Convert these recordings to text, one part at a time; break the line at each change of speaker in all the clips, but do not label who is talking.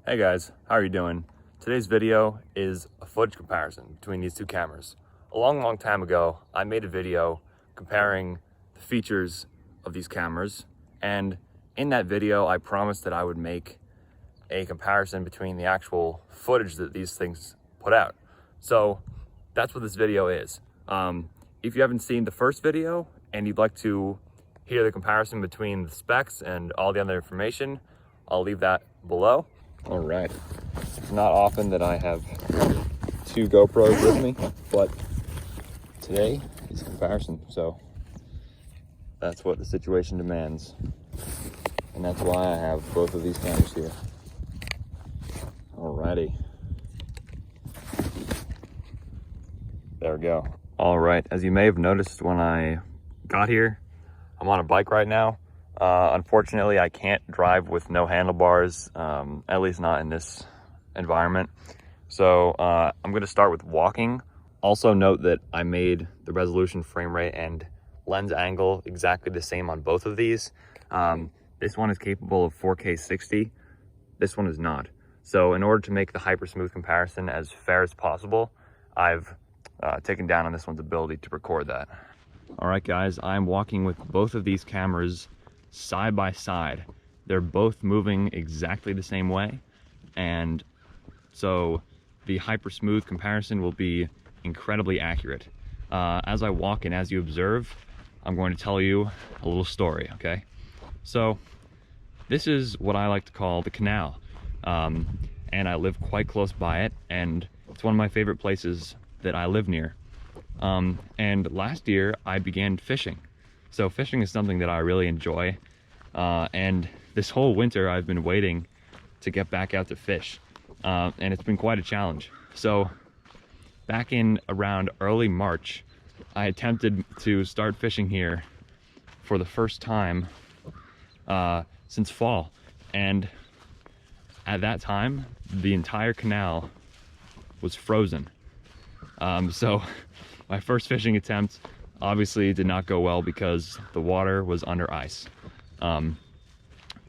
Hey guys, how are you doing? Today's video is a footage comparison between these two cameras. A long time ago, I made a video comparing the features of these cameras, and in that video, I promised that I would make a comparison between the actual footage that these things put out. So that's what this video is. If you haven't seen the first video and you'd like to hear the comparison between the specs and all the other information, I'll leave that below. All right, it's not often that I have two GoPros with me, but today is a comparison, so that's what the situation demands. And that's why I have both of these cameras here. Alrighty. There we go. All right, as you may have noticed when I got here, I'm on a bike right now. Unfortunately, I can't drive with no handlebars, at least not in this environment. So I'm going to start with walking. Also note that I made the resolution, frame rate, and lens angle exactly the same on both of these. This one is capable of 4K 60. This one is not. So in order to make the hyper smooth comparison as fair as possible, I've taken down on this one's ability to record that. All right, guys, I'm walking with both of these cameras side by side. They're both moving exactly the same way, and so the hyper smooth comparison will be incredibly accurate. As I walk and as you observe, I'm going to tell you a little story, okay? So this is what I like to call the canal, and I live quite close by it, and it's one of my favorite places that I live near. And last year I began fishing. So fishing is something that I really enjoy, and this whole winter I've been waiting to get back out to fish, and it's been quite a challenge. So back in around early March, I attempted to start fishing here for the first time since fall, and at that time the entire canal was frozen. So my first fishing attempt obviously did not go well because the water was under ice.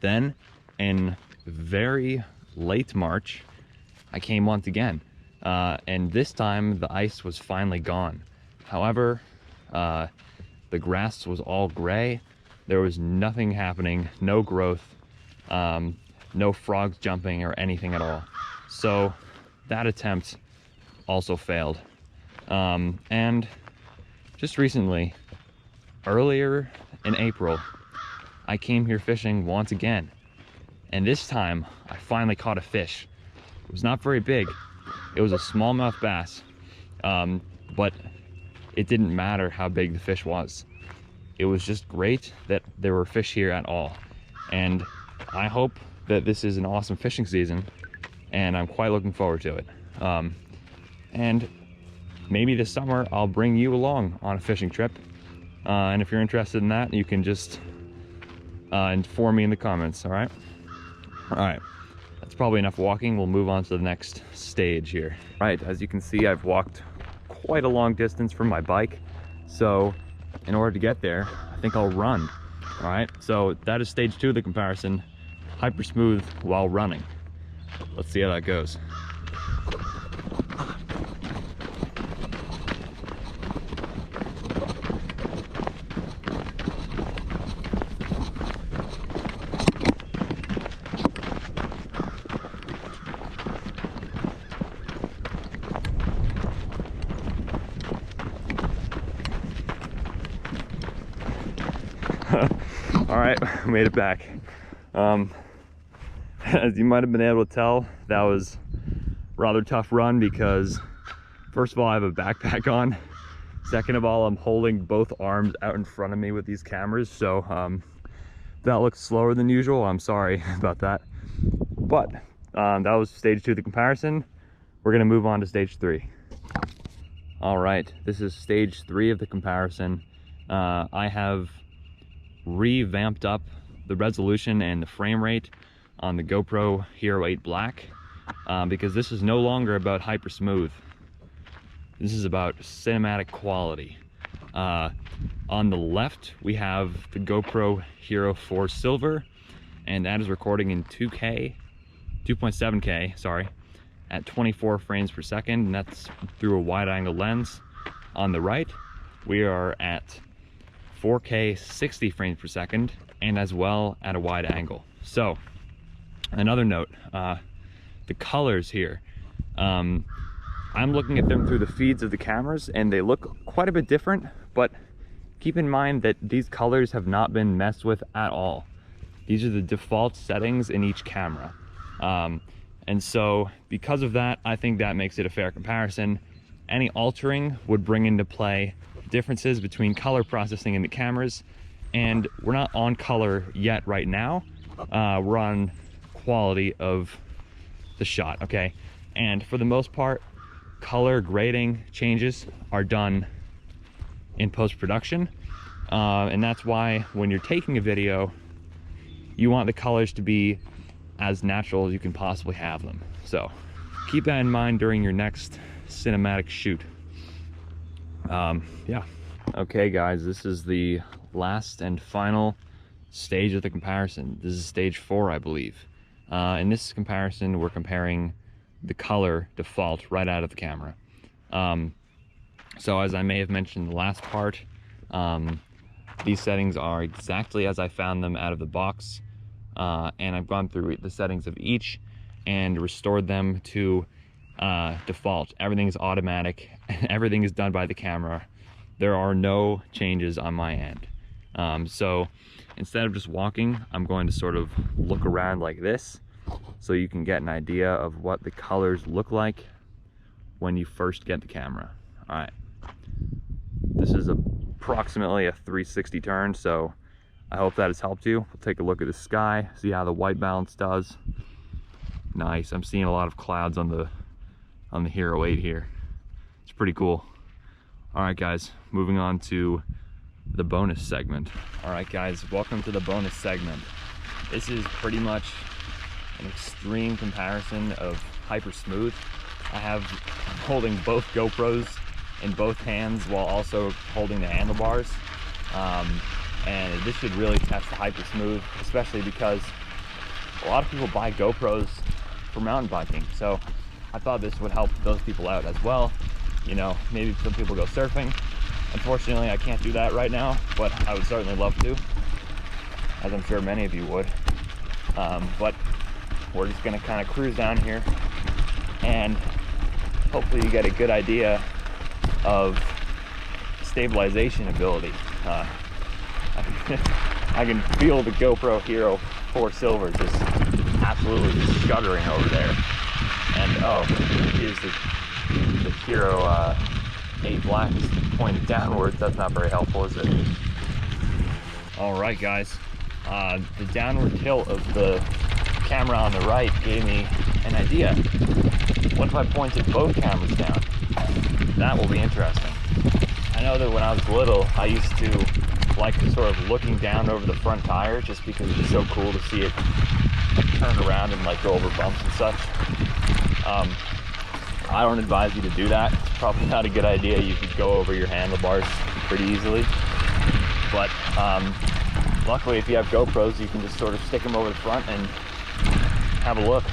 Then in very late March, I came once again, and this time the ice was finally gone. However, the grass was all gray. There was nothing happening, no growth, no frogs jumping or anything at all. So that attempt also failed. And just recently, earlier in April, I came here fishing once again, and this time I finally caught a fish. It was not very big. It was a smallmouth bass, but it didn't matter how big the fish was. It was just great that there were fish here at all, and I hope that this is an awesome fishing season, and I'm quite looking forward to it. And maybe this summer I'll bring you along on a fishing trip, and if you're interested in that, you can just inform me in the comments. All right, that's probably enough walking. We'll move on to the next stage here. All right, as you can see, I've walked quite a long distance from my bike, so in order to get there, I think I'll run. All right, so that is stage 2 of the comparison, hyper smooth while running. Let's see how that goes. All right, made it back. As you might have been able to tell, that was a rather tough run because first of all, I have a backpack on. Second of all, I'm holding both arms out in front of me with these cameras, so that looks slower than usual. I'm sorry about that. But that was stage 2 of the comparison. We're gonna move on to stage 3. All right, this is stage 3 of the comparison. I have revamped up the resolution and the frame rate on the GoPro HERO8 Black because this is no longer about hyper smooth. This is about cinematic quality. On the left, we have the GoPro HERO4 Silver, and that is recording in 2K 2.7K, sorry, at 24 frames per second, and that's through a wide angle lens. On the right, we are at 4K 60 frames per second, and as well at a wide angle. So another note, the colors here, I'm looking at them through the feeds of the cameras and they look quite a bit different, but keep in mind that these colors have not been messed with at all. These are the default settings in each camera. And so because of that, I think that makes it a fair comparison. Any altering would bring into play differences between color processing in the cameras, and we're not on color yet right now. We're on quality of the shot, okay? And for the most part, color grading changes are done in post-production, and that's why when you're taking a video, you want the colors to be as natural as you can possibly have them. So keep that in mind during your next cinematic shoot. Yeah. Okay guys, this is the last and final stage of the comparison. This is stage 4, I believe. In this comparison, we're comparing the color default right out of the camera. So as I may have mentioned in the last part, these settings are exactly as I found them out of the box. And I've gone through the settings of each and restored them to default. Everything is automatic. Everything is done by the camera. There are no changes on my end. So instead of just walking, I'm going to sort of look around like this so you can get an idea of what the colors look like when you first get the camera. All right. This is approximately a 360 turn, so I hope that has helped you. We'll take a look at the sky, see how the white balance does. Nice. I'm seeing a lot of clouds on the HERO8 here. It's pretty cool. All right, guys, moving on to the bonus segment. All right, guys, welcome to the bonus segment. This is pretty much an extreme comparison of hyper smooth. I'm holding both GoPros in both hands while also holding the handlebars. And this should really test the hyper smooth, especially because a lot of people buy GoPros for mountain biking. So I thought this would help those people out as well. You know, maybe some people go surfing. Unfortunately, I can't do that right now, but I would certainly love to, as I'm sure many of you would. But we're just gonna kind of cruise down here and hopefully you get a good idea of stabilization ability. I can feel the GoPro HERO4 Silver just absolutely shuddering over there. And oh, here's the HERO8 Black is pointed downwards. That's not very helpful, is it? All right, guys. The downward tilt of the camera on the right gave me an idea. What if I pointed both cameras down? That will be interesting. I know that when I was little, I used to like sort of looking down over the front tire just because it's so cool to see it turn around and like go over bumps and such. I don't advise you to do that. It's probably not a good idea. You could go over your handlebars pretty easily. But luckily, if you have GoPros, you can just sort of stick them over the front and have a look.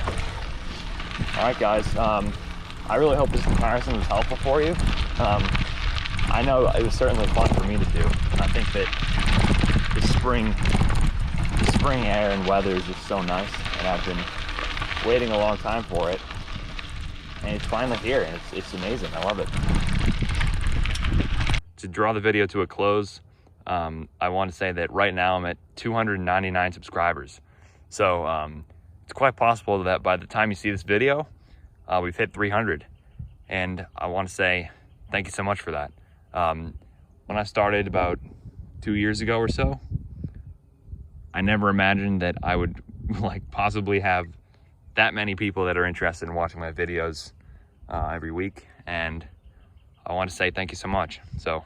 All right, guys. I really hope this comparison was helpful for you. I know it was certainly fun for me to do, and I think that the spring air and weather is just so nice, and I've been waiting a long time for it, and it's finally here, and it's amazing. I love it. To draw the video to a close, I want to say that right now I'm at 299 subscribers, so it's quite possible that by the time you see this video, we've hit 300, and I want to say thank you so much for that. When I started about 2 years ago or so, I never imagined that I would like possibly have that many people that are interested in watching my videos every week, and I want to say thank you so much. So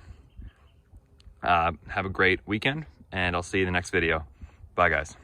have a great weekend, and I'll see you in the next video. Bye, guys.